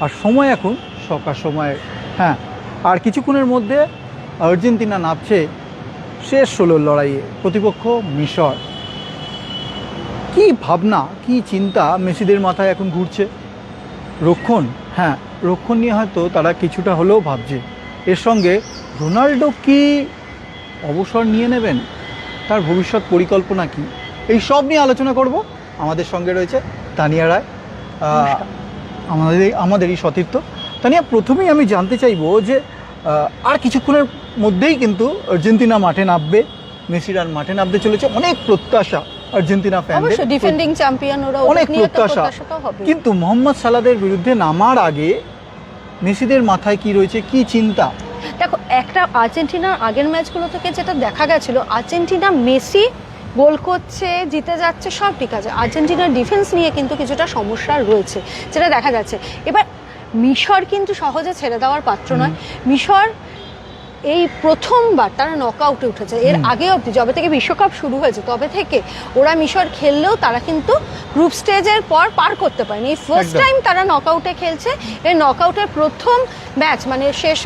আর সময় এখন সকাল সময়। হ্যাঁ, আর কিছুক্ষণের মধ্যে আর্জেন্টিনা নামছে শেষ 16 লড়াইয়ে, প্রতিপক্ষ মিশর। কি ভাবনা, কি চিন্তা মেসিদের মাথায় এখন ঘুরছে। রক্ষণ, হ্যাঁ রক্ষণ নিয়ে হয়তো তারা কিছুটা হলেও ভাবছে। এর সঙ্গে রোনাল্ডো কি অবসর নিয়ে নেবেন, তার ভবিষ্যৎ পরিকল্পনা কি, এই সব নিয়ে আলোচনা করব। আমাদের সঙ্গে রয়েছে তানিয়া রায়, আমাদেরই সতীর্থ। তানিয়া, প্রথমেই আমি জানতে চাইবো যে আর কিছুক্ষণের মধ্যেই কিন্তু আর্জেন্টিনা মাঠে নামবে, মেসির আর মাঠে নামতে চলেছে। অনেক প্রত্যাশা আর্জেন্টিনা ফ্যানদের, ডিফেন্ডিং চ্যাম্পিয়ন, ওরা অনেক প্রত্যাশা। কিন্তু মোহাম্মদ সালাদের বিরুদ্ধে নামার আগে মেসিদের মাথায় কি রয়েছে, কি চিন্তা? দেখো, একটা আর্জেন্টিনার আগের ম্যাচগুলো থেকে যেটা দেখা গেছিল, আর্জেন্টিনা মেসি গোল করছে, জিতে যাচ্ছে, সব ঠিক আছে। আর্জেন্টিনার ডিফেন্স নিয়ে কিন্তু কিছুটা সমস্যা রয়েছে, যেটা দেখা যাচ্ছে। এবার মিশর কিন্তু সহজে ছেড়ে দেওয়ার পাত্র নয়। মিশর এই প্রথমবার তারা নকআউটে উঠেছে। এর আগে অবধি যবে থেকে বিশ্বকাপ শুরু হয়েছে তবে থেকে ওরা মিশর খেললেও তারা কিন্তু গ্রুপ স্টেজের পর পার করতে পারেনি। এই ফার্স্ট টাইম তারা নকআউটে খেলছে। এই নকআউটের প্রথম ম্যাচ, মানে শেষ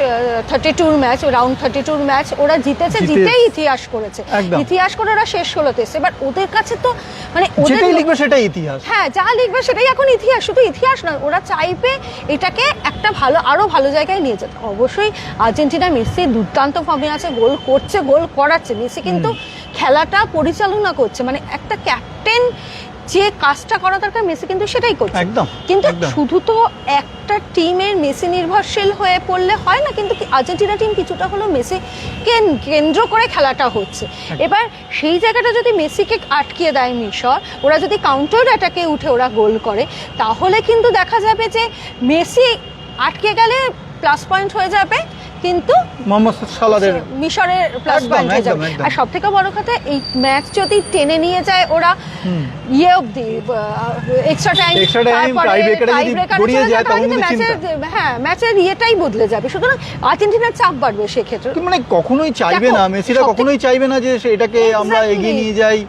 32 ম্যাচ, রাউন্ড 32 ম্যাচ ওরা জিতেছে, জিতেই ইতিহাস করেছে। ইতিহাস করে ওরা শেষ 16তে এসেছে। এবার ওদের কাছে তো মানে যেটাই লিখবে সেটাই ইতিহাস। হ্যাঁ, যা লিখবে সেটাই এখন ইতিহাস। শুধু ইতিহাস নয়, ওরা চাইবে এটাকে একটা আরো ভালো জায়গায় নিয়ে যেতে। অবশ্যই আর্জেন্টিনা মেসি দুর্দান্ত ফর্মে আছে, গোল করছে, গোল করাচ্ছে। মেসি কিন্তু খেলাটা পরিচালনা করছে, মানে একটা ক্যাপ্টেন যে কাজটা করা দরকার মেসি কিন্তু সেটাই করছে। কিন্তু শুধু তো একটা টিমের মেসি নির্ভরশীল হয়ে পড়লে হয় না, কিন্তু আর্জেন্টিনা টিম কিছুটা হলো মেসিকে কেন্দ্র করে খেলাটা হচ্ছে। এবার সেই জায়গাটা যদি মেসিকে আটকিয়ে দেয় মিশর, ওরা যদি কাউন্টার অ্যাটাকে উঠে ওরা গোল করে, তাহলে কিন্তু দেখা যাবে যে মেসি আটকে গেলে প্লাস পয়েন্ট হয়ে যাবে, কিন্তু মোহাম্মদ সালাদের মিশরের প্লাস পয়েন্ট হয়ে যাবে। আর সব থেকে বড় কথা, এই ম্যাচ যদি টেনে নিয়ে যায় ওরা ইয়ে অবধি, এক্সট্রা টাইম, ম্যাচের ইয়েটাই বদলে যাবে। সুতরাং আর্জেন্টিনার চাপ বাড়বে সেক্ষেত্রে। মানে কখনোই চাইবে না, মেসিরা কখনোই চাইবে না যে এটাকে আমরা এগিয়ে নিয়ে যাই,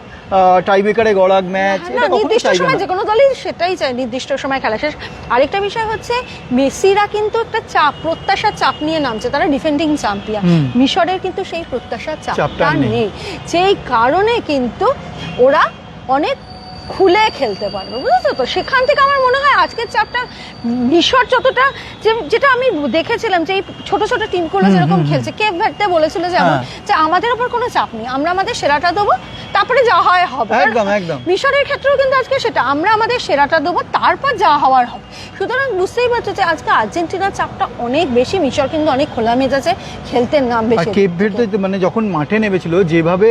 টাইব্রেকারে গড়াক ম্যাচ। নির্দিষ্ট সময় যে কোনো দলই সেটাই চায়, নির্দিষ্ট সময় খেলা শেষ। আরেকটা বিষয় হচ্ছে, মেসিরা কিন্তু একটা চাপ, প্রত্যাশার চাপ নিয়ে নামছে। তারা ডিফেন্ডিং চ্যাম্পিয়ন। মিশরের কিন্তু সেই প্রত্যাশার চাপটা নেই, যেই কারণে কিন্তু ওরা অনেক খুলে খেলতে পারবে, বুঝেছো তো? সেখান থেকে আমার মনে হয় আজকের চাপটা মিশর যতটা, যেটা আমি দেখেছিলাম যে এই ছোট ছোট টিমগুলো যেরকম খেলছে, কেপ ভার্দে বলেছিল যেমন যে আমাদের উপর কোনো চাপ নেই, আমরা আমাদের সেরাটা দেবো, তারপরে যা হয় হবে। মিশরের ক্ষেত্রেও কিন্তু আজকে সেটা, আমরা আমাদের সেরাটা দেবো, তারপর যা হওয়ার হবে। সুতরাং বুঝতেই পারছো যে আজকে আর্জেন্টিনার চাপটা অনেক বেশি, মিশর কিন্তু অনেক খোলা মেজাজে খেলতে নামবে। কেপ ভার্দে মানে যখন মাঠে নেমেছিল, যেভাবে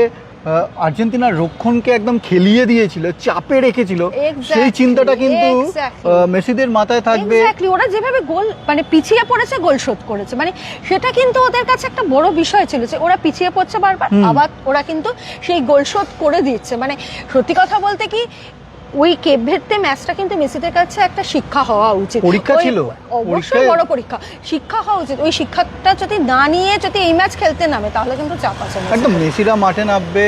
আর্জেন্টিনার রক্ষণকে একদম খেলিয়ে দিয়েছিল, চাপে রেখেছিল, সেই চিন্তাটা কিন্তু মেসিদের মাথায় থাকবে। ওরা যেভাবে গোল, মানে পিছিয়ে পড়েছে, গোল শোধ করেছে, মানে সেটা কিন্তু ওদের কাছে একটা বড় বিষয় ছিল যে ওরা পিছিয়ে পড়ছে বারবার, আবার ওরা কিন্তু সেই গোল শোধ করে দিচ্ছে। মানে সত্যি কথা বলতে কি, ওই কেপ ভার্দে ম্যাচটা কিন্তু মেসিদের কাছে একটা শিক্ষা হওয়া উচিত, পরীক্ষা ছিল, অবশ্যই বড় পরীক্ষা, শিক্ষা হওয়া উচিত। ওই শিক্ষাটা যদি না নিয়ে যদি এই ম্যাচ খেলতে নামে, তাহলে কিন্তু চাপ আছে। একদম, মেসিরা মাঠে নামবে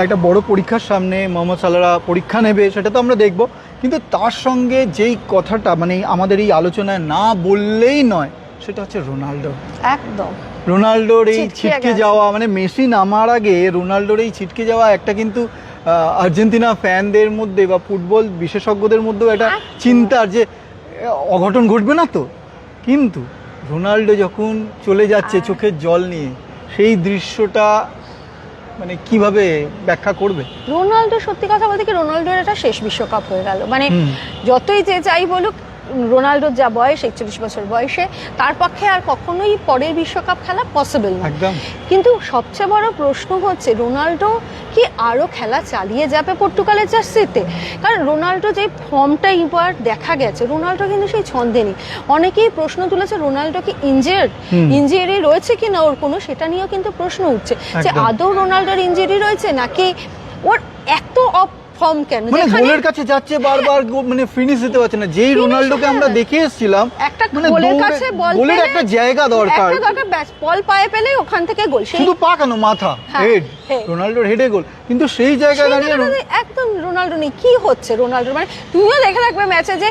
একটা বড় পরীক্ষার সামনে, মোহাম্মদ সালাহরা পরীক্ষা নেবে, সেটা তো আমরা দেখব। কিন্তু তার সঙ্গে যেই কথাটা মানে আমাদের এই আলোচনায় না বললেই নয়, সেটা হচ্ছে রোনাল্ডো। একদম, রোনাল্ডোর এই ছিটকে যাওয়া, মানে মেসি নামার আগে রোনাল্ডোর এই ছিটকে যাওয়া একটা কিন্তু আর্জেন্টিনা ফ্যানদের মধ্যে বা ফুটবল বিশেষজ্ঞদের মধ্যেও একটা চিন্তার যে অঘটন ঘটবে না তো। কিন্তু রোনাল্ডো যখন চলে যাচ্ছে চোখের জল নিয়ে, সেই দৃশ্যটা মানে কিভাবে ব্যাখ্যা করবে? রোনাল্ডো, সত্যি কথা বলতে কি, রোনাল্ডোর এটা শেষ বিশ্বকাপ হয়ে গেল। মানে যতই যে যাই বলুক, রোনাল্ডোর যা বয়স, 41 বছর বয়সে, তার পক্ষে আর কখনোই পরের বিশ্বকাপ খেলা পসিবল না। কিন্তু সবচেয়ে বড় প্রশ্ন হচ্ছে, রোনাল্ডো কি আরো খেলা চালিয়ে যাবে পর্তুগালের জার্সিতে? কারণ রোনাল্ডো যে ফর্মটা এবার দেখা গেছে, রোনাল্ডো কিন্তু সেই ছন্দে নেই। অনেকেই প্রশ্ন তুলেছে রোনাল্ডো কি ইনজুরি রয়েছে কি না ওর কোনো, সেটা নিয়েও কিন্তু প্রশ্ন উঠছে যে আদৌ রোনাল্ডোর ইনজুরি রয়েছে, নাকি ওর এত ফর্ম কেন, মানে গোলের কাছে যাচ্ছে বারবার, মানে ফিনিশ দিতে পারছে না। যেই রোনাল্ডোকে আমরা দেখে এসেছিলাম, মানে গোলের কাছে গোলের একটা জায়গা দরকার, ব্যাস বল পায়ে পেলে ওখান থেকে গোল, শুধু পা কেন, মাথা, হেড, রোনাল্ডোর হেডে গোল, কিন্তু সেই জায়গায় দাঁড়িয়ে একদম রোনাল্ডো নেই, কি হচ্ছে রোনাল্ডো, মানে তুমিও দেখে রাখবে ম্যাচে যে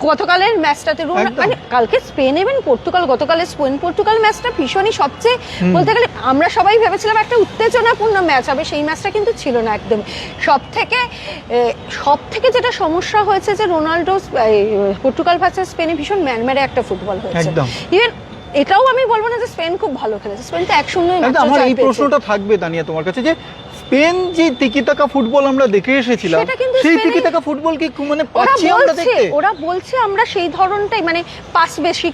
গতকালের ম্যাচটাতে মানে কালকে স্পেন এবং পর্তুগাল, গতকালের স্পেন পর্তুগাল ম্যাচটা ভীষণই সবচেয়ে বলতে গেলে আমরা সবাই ভেবেছিলাম একটা উত্তেজনাপূর্ণ ম্যাচ হবে, সেই ম্যাচটা কিন্তু ছিল না একদম। সব থেকে যেটা সমস্যা হয়েছে যে রোনাল্ডো পর্তুগাল ভার্সেস স্পেনে ভীষণ ম্যানমেরে একটা ফুটবল হয়েছে। ইভেন এটাও আমি বলবো না যে স্পেন খুব ভালো খেলেছে, স্পেন তো 1-0 আমার এই প্রশ্নটা থাকবে তানিয়া তোমার কাছে, যে স্পেন যে তিকিটাকা ফুটবল আমরা দেখে এসেছিলাম, সেই তিকিটাকা ফুটবল কি মানে পাচ্ছি আমরা দেখতে? ওরা বলছে আমরা সেই ধরনটাই, মানে পাস বেশি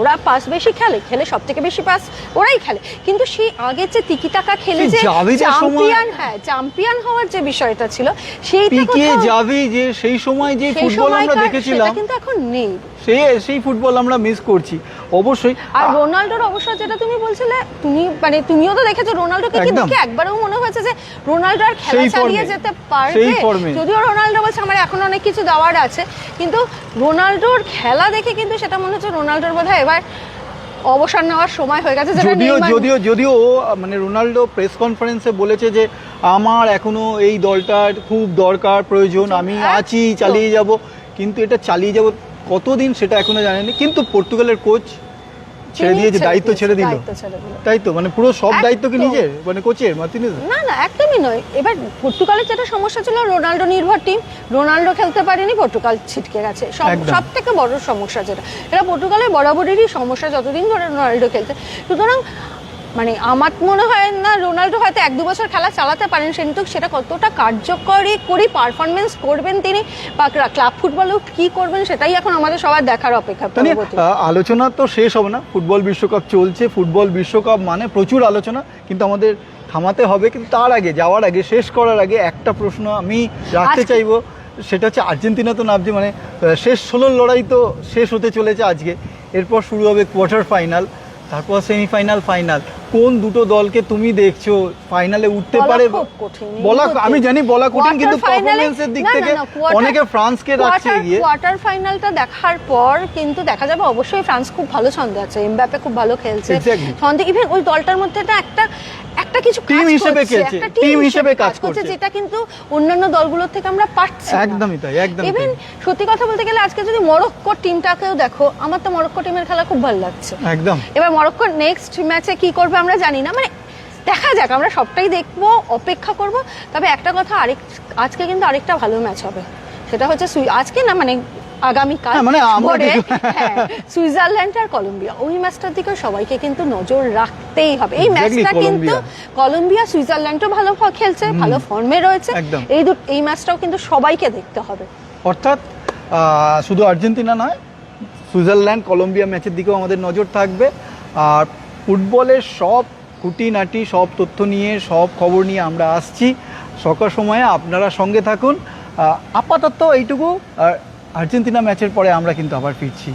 ওরা পাস বেশি খেলে সব থেকে বেশি পাস ওরাই খেলে, কিন্তু সেই আগে যে তিকিটাকা খেলে যে চ্যাম্পিয়ন হওয়ার যে বিষয়টা ছিল, যে সেই সময় যে ফুটবল আমরা দেখেছিলাম সেটা কিন্তু এখন নেই, সেই ফুটবল আমরা মিস করছি অবশ্যই। আর রোনাল্ডোর অবশ্য যেটা তুমি বলছিলে, তুমিও তো দেখেছো রোনাল্ডোকে কি দেখে একবারও মনে হয়েছে যে রোনাল্ডো আর খেলা চালিয়ে যেতে পারবে? যদিও রোনাল্ডো বলছে আমার এখন অনেক কিছু দেওয়ার আছে, কিন্তু রোনাল্ডোর খেলা দেখে কিন্তু সেটা মনে হচ্ছে রোনাল্ডোর বোধহয় এবার অবসর নেওয়ার সময় হয়ে গেছে। যদিও মানে রোনাল্ডো প্রেস কনফারেন্সে বলেছে যে আমার এখনো এই দলটার খুব দরকার প্রয়োজন, আমি আছি, চালিয়ে যাব, কিন্তু এটা চালিয়ে যাব কতদিন সেটা এখনো জানেনি। কিন্তু পর্তুগালের কোচ ছেড়ে দিয়েছে, দায়িত্ব ছেড়ে দিল, তাই তো? মানে পুরো সব দায়িত্ব কি নিজের, মানে কোচের মার্টিনেজ? না একদমই নয়। এবার পর্তুগালের যেটা সমস্যা ছিল, রোনাল্ডো নির্ভর টিম, রোনাল্ডো খেলতে পারেনি, পর্তুগাল ছিটকে গেছে, সব থেকে বড় সমস্যা যেটা। এটা পর্তুগালের বরাবরেরই সমস্যা যতদিন ধরে রোনাল্ডো খেলছে। সুতরাং মানে আমার মনে হয় না রোনাল্ডো হয়তো 1-2 বছর খেলা চালাতে পারেন, কিন্তু সেটা কতটা কার্যকরী পারফরমেন্স করবেন তিনি, বা ক্লাব ফুটবলেও কি করবেন, সেটাই এখন আমাদের সবার দেখার অপেক্ষা। আলোচনা তো শেষ হবে না, ফুটবল বিশ্বকাপ চলছে, ফুটবল বিশ্বকাপ মানে প্রচুর আলোচনা, কিন্তু আমাদের থামাতে হবে। কিন্তু তার আগে, যাওয়ার আগে, শেষ করার আগে একটা প্রশ্ন আমি রাখতে চাইবো, সেটা হচ্ছে আর্জেন্টিনা তো নামছে, মানে শেষ 16 লড়াই তো শেষ হতে চলেছে আজকে, এরপর শুরু হবে কোয়ার্টার ফাইনাল, তারপর সেমিফাইনাল, ফাইনাল। কোন দুটো দলকে তুমি দেখছো ফাইনালে উঠতে পারে? বলা, আমি জানি বলা কঠিন, কিন্তু পারফরম্যান্সের দিক থেকে অনেকে ফ্রান্সকে রাখছে এগিয়ে। কোয়ার্টার ফাইনালটা দেখার পর কিন্তু দেখা যাবে অবশ্যই ফ্রান্স খুব ভালো ছন্দে আছে, এমবাপ্পে খুব ভালো খেলছে ছন্দে, ইভেন ওই দলটার মধ্যে একটা কিছু টিম হিসেবে কাজ করছে, যেটা কিন্তু অন্যান্য দলগুলোর থেকে আমরা পাচ্ছি। একদমই তাই, একদম। ইভেন সত্যি কথা বলতে গেলে আজকে যদি মরক্কোর টিমটাকেও দেখো, আমার তো মরক্কো টিমের খেলা খুব ভালো লাগছে একদম। এবার মরক্কো নেক্সট ম্যাচে কি করবে আমরা জানি না, মানে দেখা যাক, আমরা সবটাই দেখবো, অপেক্ষা করব। তবে একটা কথা, আজকে কিন্তু আরেকটা ভালো ম্যাচ হবে, সেটা হচ্ছে আজকে না, মানে আগামীকাল, সুইজারল্যান্ড আর কলম্বিয়া, ওই ম্যাচটার দিকে সবাইকে কিন্তু নজর রাখতেই হবে। এই ম্যাচটা কিন্তু কলম্বিয়া, সুইজারল্যান্ডও ভালো খেলছে, ভালো ফর্মে রয়েছে, এই ম্যাচটাও কিন্তু সবাইকে দেখতে হবে। অর্থাৎ শুধু আর্জেন্টিনা নয়, সুইজারল্যান্ড কলম্বিয়া ম্যাচের দিকেও আমাদের নজর থাকবে। আর ফুটবলের সব খুঁটিনাটি, সব তথ্য নিয়ে, সব খবর নিয়ে আমরা আসছি সকাল সময়ে, আপনারা সঙ্গে থাকুন। আপাতত এইটুকু, আর আর্জেন্টিনা ম্যাচের পরে আমরা কিন্তু আবার ফিরছি।